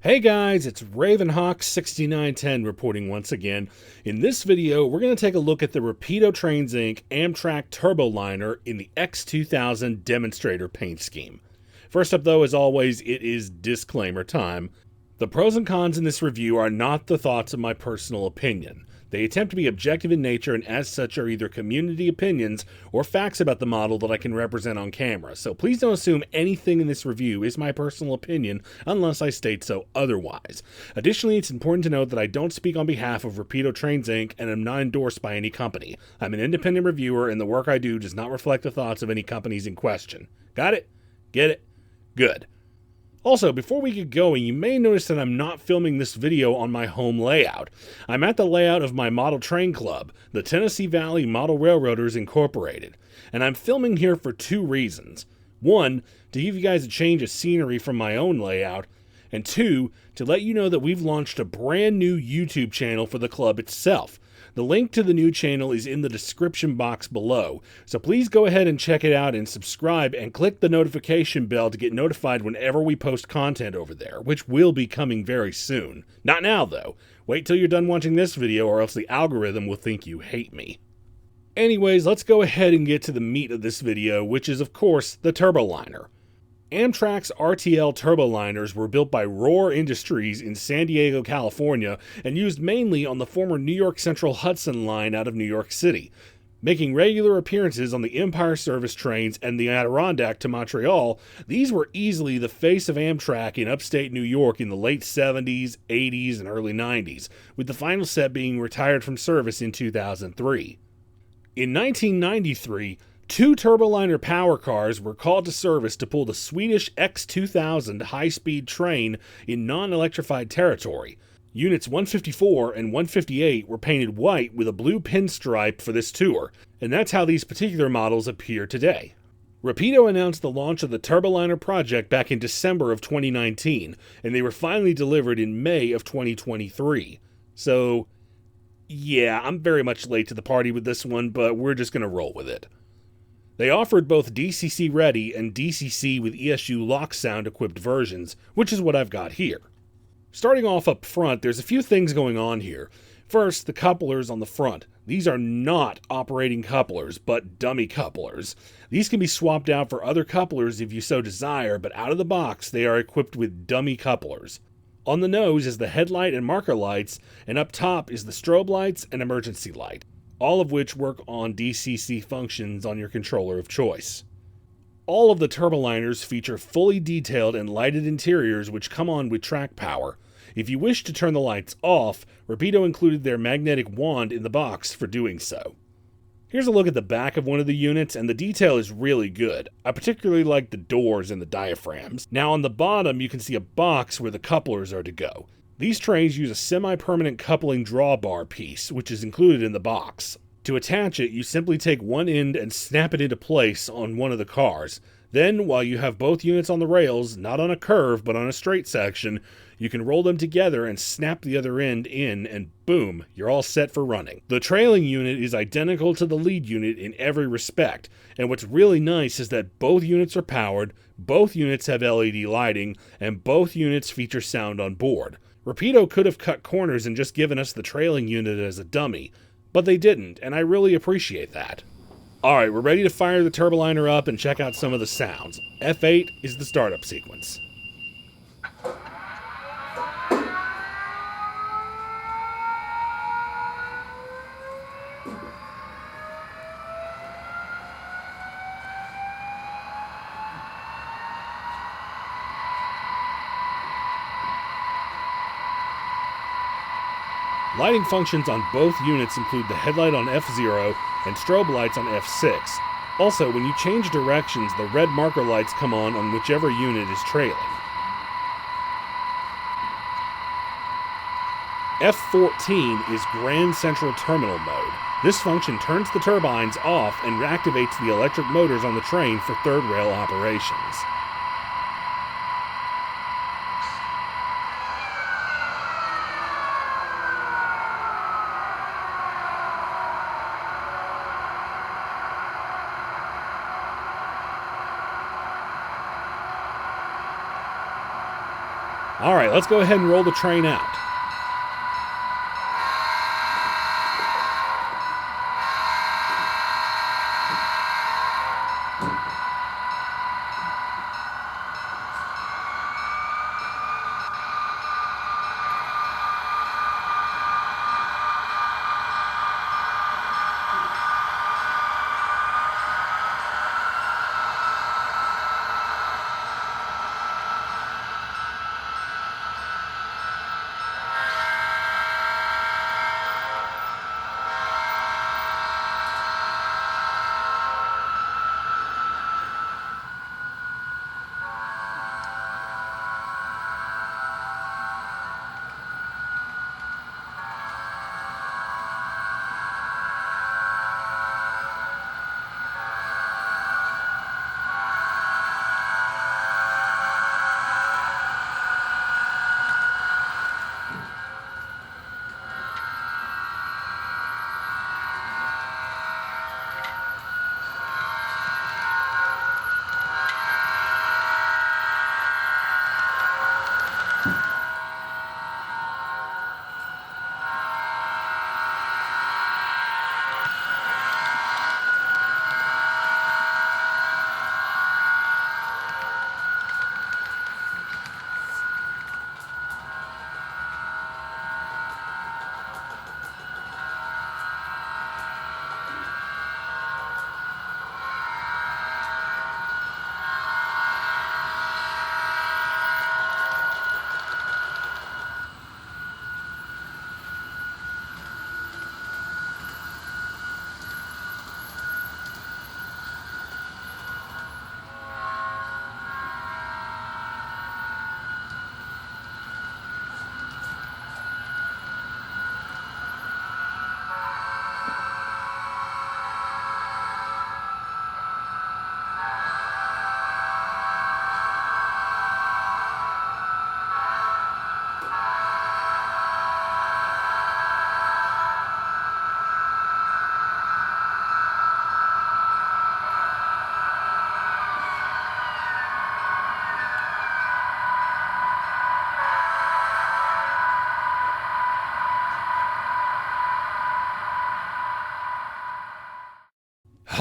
Hey guys, it's Ravenhawk6910 reporting once again. In this video, we're going to take a look at the Rapido Trains Inc. Amtrak Turboliner in the X2000 Demonstrator paint scheme. First up though, as always, it is disclaimer time. The pros and cons in this review are not the thoughts of my personal opinion. They attempt to be objective in nature and as such are either community opinions or facts about the model that I can represent on camera, so please don't assume anything in this review is my personal opinion unless I state so otherwise. Additionally, it's important to note that I don't speak on behalf of Rapido Trains Inc. and am not endorsed by any company. I'm an independent reviewer and the work I do does not reflect the thoughts of any companies in question. Got it? Get it? Good. Also, before we get going, you may notice that I'm not filming this video on my home layout. I'm at the layout of my model train club, the Tennessee Valley Model Railroaders Incorporated, and I'm filming here for two reasons. One, to give you guys a change of scenery from my own layout, and two, to let you know that we've launched a brand new YouTube channel for the club itself. The link to the new channel is in the description box below, so please go ahead and check it out and subscribe and click the notification bell to get notified whenever we post content over there, which will be coming very soon. Not now though. Wait till you're done watching this video or else the algorithm will think you hate me. Anyways, let's go ahead and get to the meat of this video, which is of course the Turboliner. Amtrak's RTL turboliners were built by Roar Industries in San Diego, California, and used mainly on the former New York Central Hudson line out of New York City. Making regular appearances on the Empire Service trains and the Adirondack to Montreal, these were easily the face of Amtrak in upstate New York in the late 70s, 80s, and early 90s, with the final set being retired from service in 2003. In 1993, two Turboliner power cars were called to service to pull the Swedish X2000 high-speed train in non-electrified territory. Units 154 and 158 were painted white with a blue pinstripe for this tour, and that's how these particular models appear today. Rapido announced the launch of the Turboliner project back in December of 2019, and they were finally delivered in May of 2023. So, yeah, I'm very much late to the party with this one, but we're just going to roll with it. They offered both DCC ready and DCC with ESU lock sound equipped versions, which is what I've got here. Starting off up front, there's a few things going on here. First, the couplers on the front. These are not operating couplers, but dummy couplers. These can be swapped out for other couplers if you so desire, but out of the box they are equipped with dummy couplers. On the nose is the headlight and marker lights, and up top is the strobe lights and emergency light, all of which work on DCC functions on your controller of choice. All of the Turboliners feature fully detailed and lighted interiors which come on with track power. If you wish to turn the lights off, Rapido included their magnetic wand in the box for doing so. Here's a look at the back of one of the units, and the detail is really good. I particularly like the doors and the diaphragms. Now on the bottom you can see a box where the couplers are to go. These trains use a semi-permanent coupling drawbar piece, which is included in the box. To attach it, you simply take one end and snap it into place on one of the cars. Then, while you have both units on the rails, not on a curve but on a straight section, you can roll them together and snap the other end in, and boom, you're all set for running. The trailing unit is identical to the lead unit in every respect, and what's really nice is that both units are powered, both units have LED lighting, and both units feature sound on board. Rapido could have cut corners and just given us the trailing unit as a dummy, but they didn't, and I really appreciate that. Alright, we're ready to fire the Turboliner up and check out some of the sounds. F8 is the startup sequence. Lighting functions on both units include the headlight on F0 and strobe lights on F6. Also, when you change directions, the red marker lights come on whichever unit is trailing. F14 is Grand Central Terminal mode. This function turns the turbines off and activates the electric motors on the train for third rail operations. Alright, let's go ahead and roll the train out.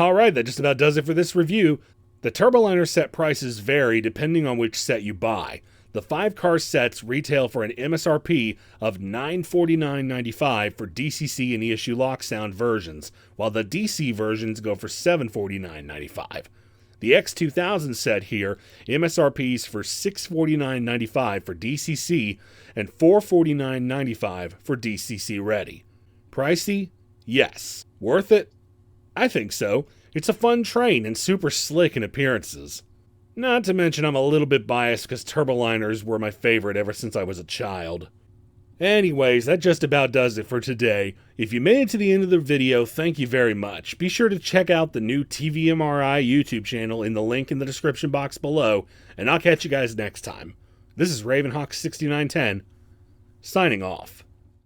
Alright, that just about does it for this review. The Turboliner set prices vary depending on which set you buy. The 5-car sets retail for an MSRP of $949.95 for DCC and ESU lock sound versions, while the DC versions go for $749.95. The X2000 set here, MSRPs for $649.95 for DCC and $449.95 for DCC ready. Pricey? Yes. Worth it? I think so. It's a fun train and super slick in appearances. Not to mention I'm a little bit biased because Turboliners were my favorite ever since I was a child. Anyways, that just about does it for today. If you made it to the end of the video, thank you very much. Be sure to check out the new TVMRI YouTube channel in the link in the description box below, and I'll catch you guys next time. This is Ravenhawk6910, signing off.